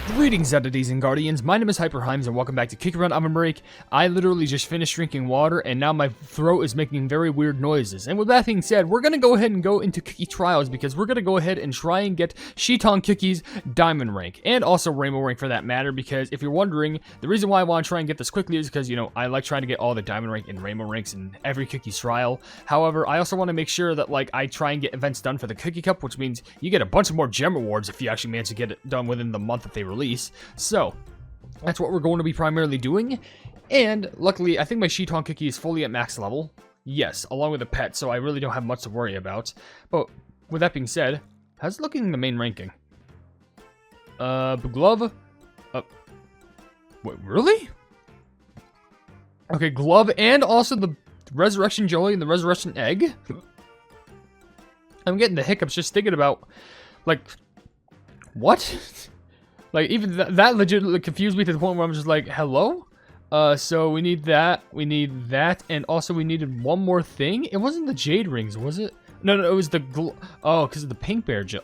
Greetings, entities and guardians. My name is HyperHimes, and welcome back to Kick Around OvenBreak. I literally just finished drinking water, and now my throat is making very weird noises. And with that being said, we're gonna go ahead and go into cookie trials because we're gonna go ahead and try and get Xitang Cookie's diamond rank, and also rainbow rank for that matter. Because if you're wondering, the reason why I want to try and get this quickly is because, you know, I like trying to get all the diamond rank and rainbow ranks in every cookie trial. However, I also want to make sure that, like, I try and get events done for the Cookie Cup, which means you get a bunch of more gem rewards if you actually manage to get it done within the month that they release. So, that's what we're going to be primarily doing, and luckily, I think my Xitang Cookie is fully at max level. Yes, along with a pet, so I really don't have much to worry about. But, with that being said, how's it looking in the main ranking? Glove? Wait, really? Okay, glove, and also the resurrection jelly and the resurrection egg? I'm getting the hiccups just thinking about, like, what? Like, even that legitimately confused me to the point where I'm just like, hello? So we need that, and also we needed one more thing? It wasn't the jade rings, was it? No, it was the oh, because of the pink bear gel.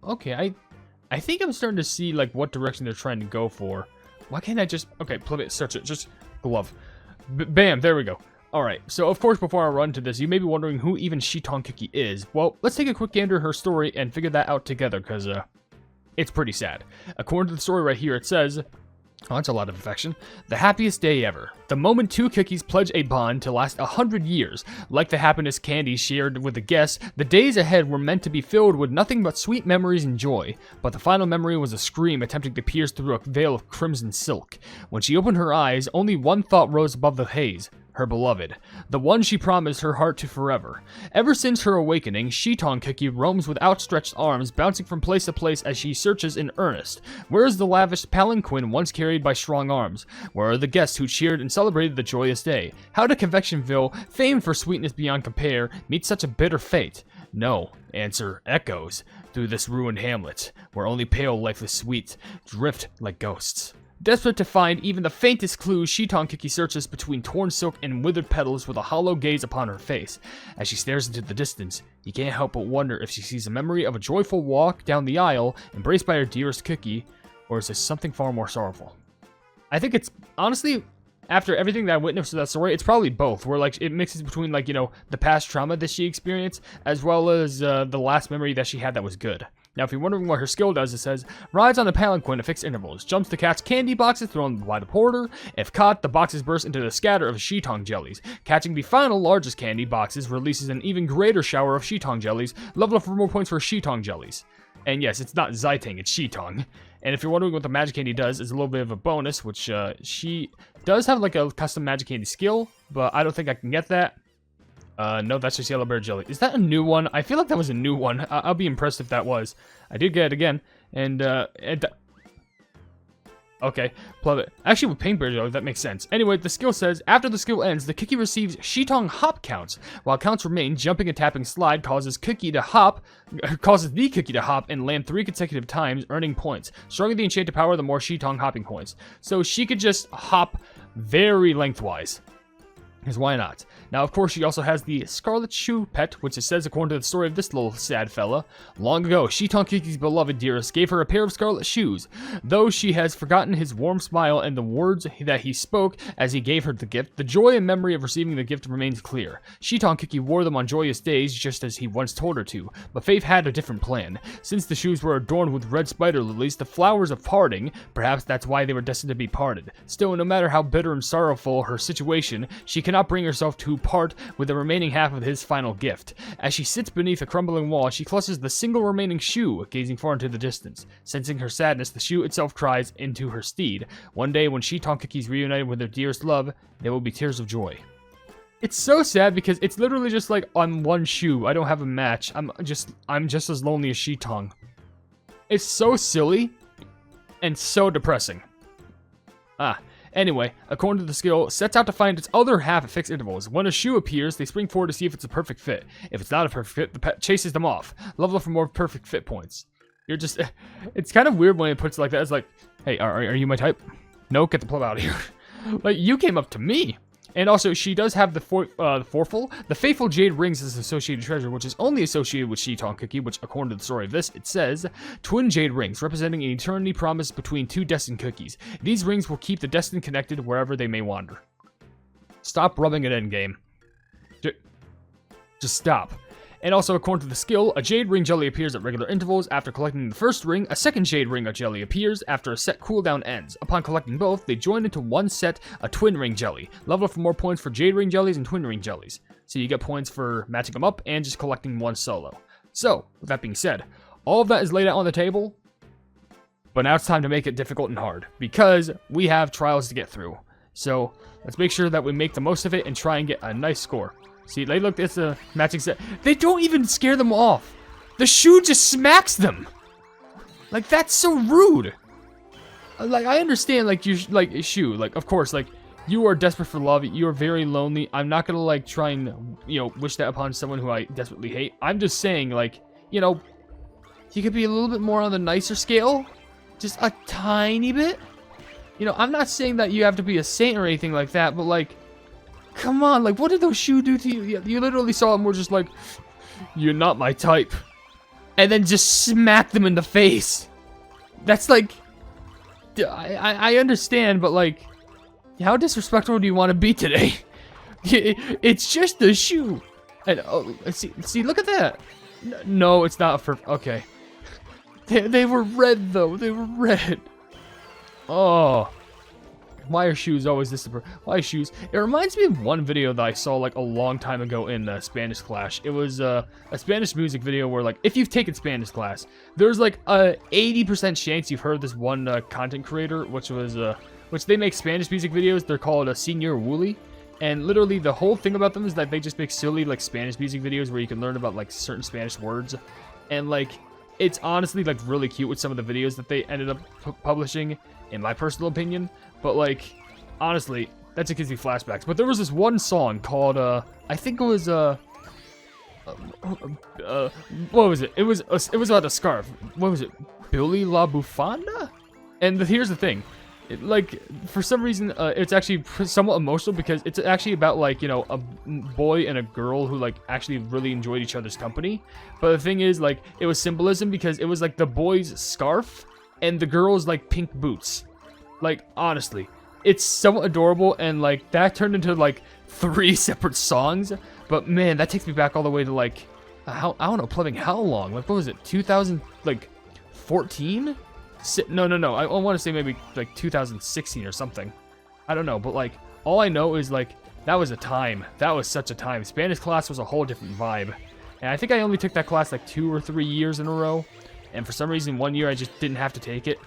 Okay, I think I'm starting to see, like, what direction they're trying to go for. Why can't I just, okay, play it, search it, just glove. Bam, there we go. Alright, so of course before I run to this, you may be wondering who even Xitang Cookie is. Well, let's take a quick gander at her story and figure that out together, because, it's pretty sad. According to the story right here, it says, oh, that's a lot of affection. The happiest day ever. The moment two cookies pledge a bond to last 100 years. Like the happiness candy shared with the guests, the days ahead were meant to be filled with nothing but sweet memories and joy. But the final memory was a scream attempting to pierce through a veil of crimson silk. When she opened her eyes, only one thought rose above the haze. Her beloved, the one she promised her heart to forever. Ever since her awakening, Xitang Cookie roams with outstretched arms, bouncing from place to place as she searches in earnest. Where is the lavish palanquin once carried by strong arms? Where are the guests who cheered and celebrated the joyous day? How did Confectionville, famed for sweetness beyond compare, meet such a bitter fate? No, answer echoes through this ruined hamlet, where only pale, lifeless sweets drift like ghosts. Desperate to find even the faintest clue, Xitang Cookie searches between torn silk and withered petals with a hollow gaze upon her face. As she stares into the distance, you can't help but wonder if she sees a memory of a joyful walk down the aisle, embraced by her dearest cookie, or is this something far more sorrowful? I think it's, honestly, after everything that I witnessed with that story, it's probably both, where, like, it mixes between, like, you know, the past trauma that she experienced, as well as the last memory that she had that was good. Now, if you're wondering what her skill does, it says, rides on the palanquin at fixed intervals, jumps to catch candy boxes thrown by the porter. If caught, the boxes burst into the scatter of Xitang jellies. Catching the final largest candy boxes releases an even greater shower of Xitang jellies. Level up for more points for Xitang jellies. And yes, it's not Xitang, it's Xitang. And if you're wondering what the magic candy does, it's a little bit of a bonus, which she does have, like, a custom magic candy skill, but I don't think I can get that. No, that's just yellow bear jelly. Is that a new one? I feel like that was a new one. I'll be impressed if that was. I did get it again, and okay, plug it. Actually, with pink bear jelly, that makes sense. Anyway, the skill says, after the skill ends, the cookie receives Xitang hop counts. While counts remain, jumping and tapping slide causes the cookie to hop and land 3 consecutive times, earning points. Stronger the enchanted power, the more Xitang hopping points. So she could just hop very lengthwise. Because why not? Now, of course, she also has the Scarlet Shoe pet, which it says, according to the story of this little sad fella, long ago, Xitang Cookie's beloved dearest gave her a pair of scarlet shoes. Though she has forgotten his warm smile and the words that he spoke as he gave her the gift, the joy and memory of receiving the gift remains clear. Xitang Cookie wore them on joyous days, just as he once told her to, but Faith had a different plan. Since the shoes were adorned with red spider lilies, the flowers of parting, perhaps that's why they were destined to be parted. Still, no matter how bitter and sorrowful her situation, she cannot bring herself to part with the remaining half of his final gift. As she sits beneath a crumbling wall, she clutches the single remaining shoe, gazing far into the distance. Sensing her sadness, the shoe itself cries into her steed. One day, when Xitang Cookie's reunited with their dearest love, there will be tears of joy. It's so sad because it's literally just like, on one shoe, I don't have a match. I'm just as lonely as Xitang. It's so silly and so depressing. Anyway, according to the skill, sets out to find its other half at fixed intervals. When a shoe appears, they spring forward to see if it's a perfect fit. If it's not a perfect fit, the pet chases them off. Level up for more perfect fit points. You're just, it's kind of weird when it puts it like that. It's like, hey, are you my type? No, get the plug out of here. Like, you came up to me. And also, she does have the faithful jade rings as associated treasure, which is only associated with Xitang Cookie, which, according to the story of this, it says, twin jade rings, representing an eternity promise between two destined cookies. These rings will keep the destined connected wherever they may wander. Stop rubbing it in, game. Just stop. And also, according to the skill, a jade ring jelly appears at regular intervals. After collecting the first ring, a second jade ring of jelly appears after a set cooldown ends. Upon collecting both, they join into one set, a twin ring jelly. Level up for more points for jade ring jellies and twin ring jellies. So you get points for matching them up and just collecting one solo. So, with that being said, all of that is laid out on the table, but now it's time to make it difficult and hard, because we have trials to get through. So, let's make sure that we make the most of it and try and get a nice score. See, they look, it's a matching set. They don't even scare them off. The shoe just smacks them. Like, that's so rude. Like, I understand, like, you like, shoe. Like, of course, like, you are desperate for love. You are very lonely. I'm not gonna, like, try and, you know, wish that upon someone who I desperately hate. I'm just saying, like, you know, you could be a little bit more on the nicer scale. Just a tiny bit. You know, I'm not saying that you have to be a saint or anything like that, but, like, come on, like, what did those shoes do to you? You literally saw them, were just like, you're not my type. And then just smack them in the face. That's like, I understand, but like, how disrespectful do you want to be today? It's just a shoe. And, oh, see, look at that. No, it's not for, okay. They were red, though. They were red. Oh. Why are shoes always this? Why shoes? It reminds me of one video that I saw like a long time ago in Spanish class. It was a Spanish music video where, like, if you've taken Spanish class, there's like a 80% chance you've heard this one content creator, which they make Spanish music videos. They're called Señor Wooly, and literally the whole thing about them is that they just make silly like Spanish music videos where you can learn about like certain Spanish words, and like it's honestly like really cute with some of the videos that they ended up publishing, in my personal opinion. But like, honestly, that just gives me flashbacks. But there was this one song called, I think it was, what was it? It was about a scarf. What was it? Billy La Bufanda? And here's the thing. Like, for some reason, it's actually somewhat emotional because it's actually about, like, you know, a boy and a girl who, like, actually really enjoyed each other's company. But the thing is, like, it was symbolism because it was, like, the boy's scarf and the girl's, like, pink boots. Like, honestly, it's somewhat adorable, and, like, that turned into, like, 3 separate songs, but, man, that takes me back all the way to, like, I don't know, playing how long? Like, what was it, 2014? No, I want to say maybe, like, 2016 or something. I don't know, but, like, all I know is, like, that was a time. That was such a time. Spanish class was a whole different vibe, and I think I only took that class, like, 2 or 3 years in a row, and for some reason, 1 year I just didn't have to take it.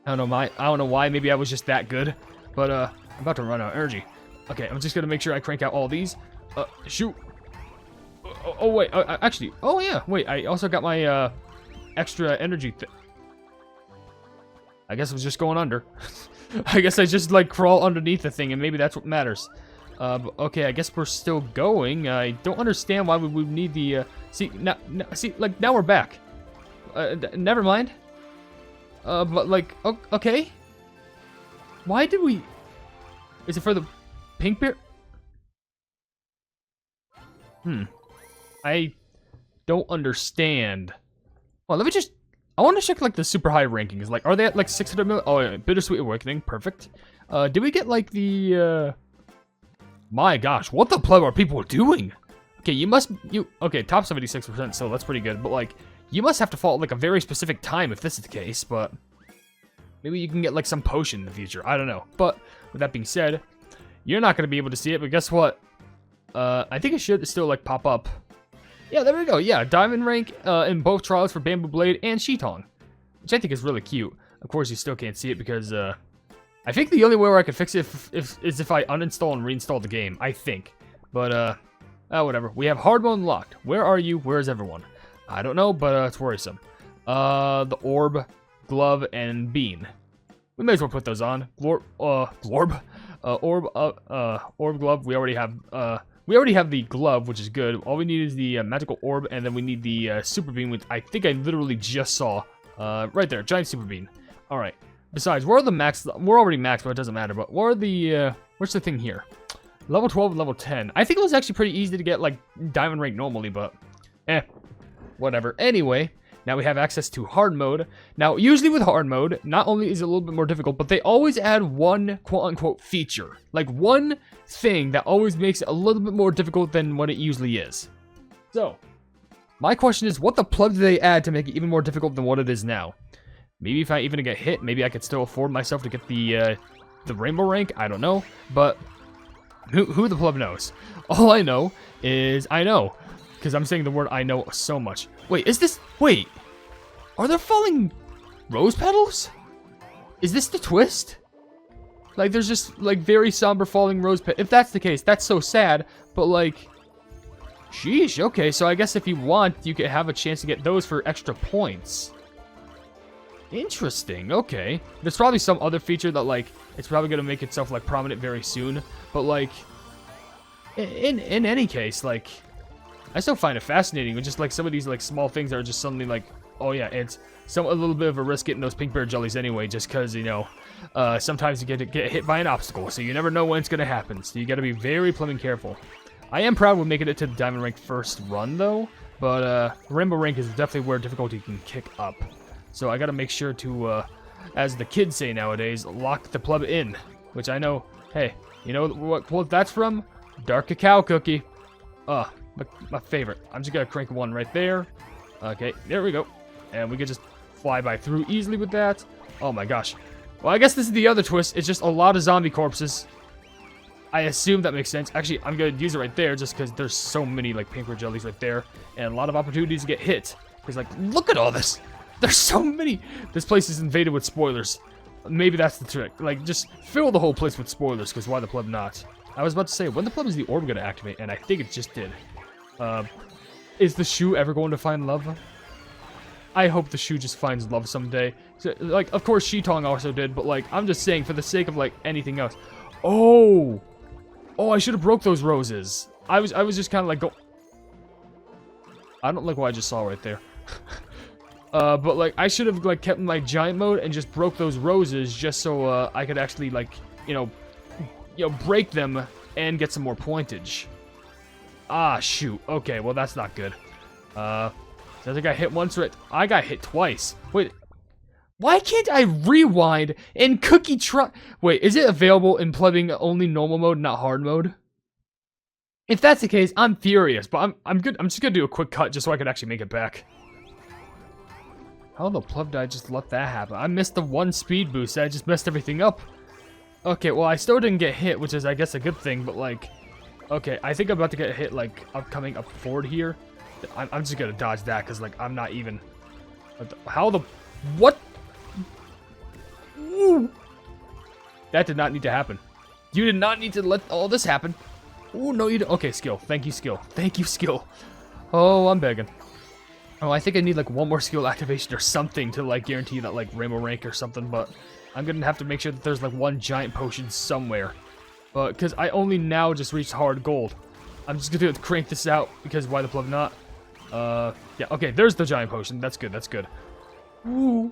I don't know why. Maybe I was just that good. But I'm about to run out of energy. Okay, I'm just gonna make sure I crank out all these. Shoot. Oh wait. Actually. Oh yeah. Wait. I also got my extra energy. I guess I was just going under. I guess I just like crawl underneath the thing, and maybe that's what matters. Okay. I guess we're still going. I don't understand why we would need the. See now. Like now we're back. Never mind. But like, okay. Why did we? Is it for the pink bear? I don't understand. Well, let me just. I want to check like the super high rankings. Like, are they at like 600 million? Oh, yeah, Bittersweet Awakening, perfect. Did we get like the? My gosh, what the pleb are people doing? Okay, okay, top 76%, so that's pretty good. But like, you must have to follow like a very specific time if this is the case. But maybe you can get like some potion in the future. I don't know. But with that being said, you're not gonna be able to see it. But guess what? I think it should still like pop up. Yeah, there we go. Yeah, diamond rank in both trials for Bamboo Blade and Xitang, which I think is really cute. Of course, you still can't see it because I think the only way where I could fix it is if I uninstall and reinstall the game. I think, but whatever. We have hard mode unlocked. Where are you? Where is everyone? I don't know, but it's worrisome. The orb, glove, and bean. We may as well put those on. Orb, glove. We already have. We already have the glove, which is good. All we need is the magical orb, and then we need the super bean, which I think I literally just saw. Right there, giant super bean. All right. Besides, where are the max? We're already maxed, but it doesn't matter. But what are the? What's the thing here? Level 12 and level 10. I think it was actually pretty easy to get, like, diamond rank normally, but whatever. Anyway, now we have access to hard mode. Now, usually with hard mode, not only is it a little bit more difficult, but they always add one quote-unquote feature. Like, one thing that always makes it a little bit more difficult than what it usually is. So, my question is, what the plug do they add to make it even more difficult than what it is now? Maybe if I even get hit, maybe I could still afford myself to get the rainbow rank. I don't know, but who the plug knows? All I know is I know, because I'm saying the word I know so much. Wait, wait, are there falling rose petals? Is this the twist? Like, there's just, like, very somber falling rose petals. If that's the case, that's so sad, but, like, sheesh, okay, so I guess if you want, you could have a chance to get those for extra points. Interesting, okay. There's probably some other feature that, like, it's probably going to make itself, like, prominent very soon. But, like, in any case, like, I still find it fascinating with just, like, some of these, like, small things that are just suddenly, like, oh, yeah, it's a little bit of a risk getting those pink bear jellies anyway, just because, you know, sometimes you get hit by an obstacle, so you never know when it's going to happen. So you got to be very plumb and careful. I am proud with making it to the diamond rank first run, though. But rainbow rank is definitely where difficulty can kick up. So I gotta make sure to, as the kids say nowadays, lock the plug in. Which I know, hey, you know what that's from? Dark Cacao Cookie. My favorite. I'm just gonna crank one right there. Okay, there we go. And we can just fly by through easily with that. Oh my gosh. Well, I guess this is the other twist. It's just a lot of zombie corpses. I assume that makes sense. Actually, I'm gonna use it right there just because there's so many, like, pink bear jellies right there. And a lot of opportunities to get hit. Because, like, look at all this. There's so many. This place is invaded with spoilers. Maybe that's the trick. Like, just fill the whole place with spoilers, because why the pleb not? I was about to say, when the pleb is the orb going to activate? And I think it just did. Is the shoe ever going to find love? I hope the shoe just finds love someday. So, like, of course, Xitang also did, but, like, I'm just saying, for the sake of, like, anything else. Oh! Oh, I should have broke those roses. I was just kind of, like, I don't like what I just saw right there. But, like, I should have, like, kept my giant mode and just broke those roses just so, I could actually, like, you know, break them and get some more pointage. Ah, shoot. Okay, well, that's not good. I think I hit once, right? I got hit twice. Wait, why can't I rewind and Cookie try? Wait, is it available in plugging only normal mode, not hard mode? If that's the case, I'm furious, but I'm good. I'm just gonna do a quick cut just so I can actually make it back. How the plug did I just let that happen? I missed the one speed boost. I just messed everything up. Okay, well, I still didn't get hit, which is, I guess, a good thing, but, like, okay, I think I'm about to get hit, like, coming up forward here. I'm just gonna dodge that, because, like, I'm not even... What? Ooh. That did not need to happen. You did not need to let all this happen. Oh, no, you don't. Okay, skill. Thank you, skill. Thank you, skill. Oh, I'm begging. Oh, I think I need, like, one more skill activation or something to, like, guarantee that, like, rainbow rank or something, but I'm gonna have to make sure that there's, like, one giant potion somewhere. Because I only now just reached hard gold. I'm just gonna crank this out, because why the plug not? Yeah, okay, there's the giant potion. That's good, that's good. Ooh.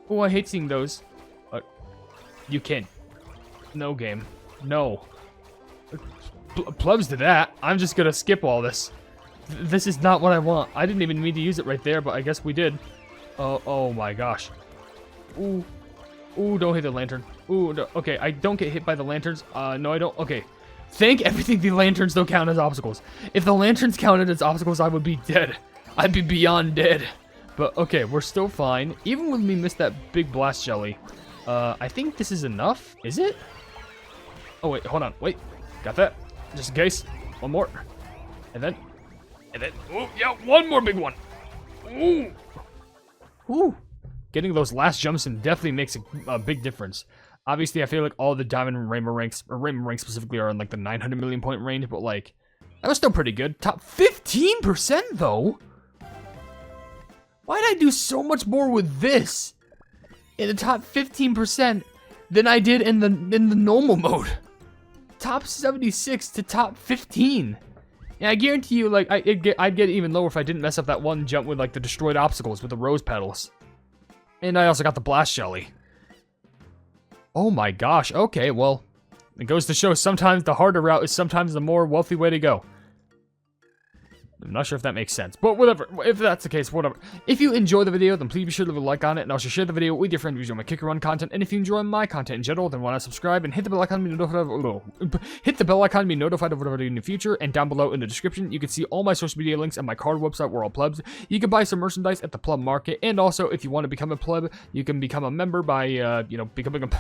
Oh, I hate seeing those. You can't. No game. No. Plebs to that. I'm just gonna skip all this. This is not what I want. I didn't even mean to use it right there, but I guess we did. Oh my gosh. Ooh. Ooh, don't hit the lantern. Ooh, no. Okay, I don't get hit by the lanterns. No, I don't. Okay. Thank everything the lanterns don't count as obstacles. If the lanterns counted as obstacles, I would be dead. I'd be beyond dead. But, okay, we're still fine. Even when we missed that big blast jelly. I think this is enough. Is it? Oh, wait, hold on. Wait. Got that. Just in case. One more. And then, oh, yeah, one more big one. Ooh. Ooh. Getting those last jumps in definitely makes a big difference. Obviously, I feel like all the diamond and rainbow ranks, or rainbow ranks specifically, are in like the 900 million point range, but like, that was still pretty good. Top 15% though? Why did I do so much more with this in the top 15% than I did in the normal mode? Top 76 to top 15. And I guarantee you, like, I'd get even lower if I didn't mess up that one jump with like the destroyed obstacles with the rose petals. And I also got the blast jelly. Oh my gosh, okay, well, It goes to show sometimes the harder route is sometimes the more wealthy way to go. I'm not sure if that makes sense, but whatever. If that's the case, whatever. If you enjoy the video, then please be sure to leave a like on it, and also share the video with your friends who enjoy my Kicker Run content. And if you enjoy my content in general, then why not subscribe and hit the bell icon to be notified. Hit the bell icon to be notified of whatever I do in the future. And down below in the description, you can see all my social media links and my card website, where all plebs. You can buy some merchandise at the pleb market, and also if you want to become a pleb, you can become a member by becoming a.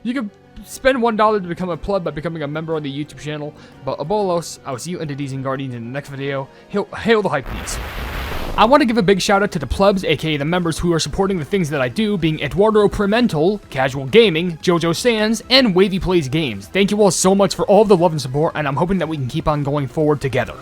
You can spend $1 to become a pleb by becoming a member on the YouTube channel. But above all else, I will see you entities and guardians in the next video. Hail the Hypenese. I want to give a big shout out to the plebs, aka the members who are supporting the things that I do, being Eduardo Pimentel, Casual Gaming, Jojo Sands, and Wavy Plays Games. Thank you all so much for all of the love and support, and I'm hoping that we can keep on going forward together.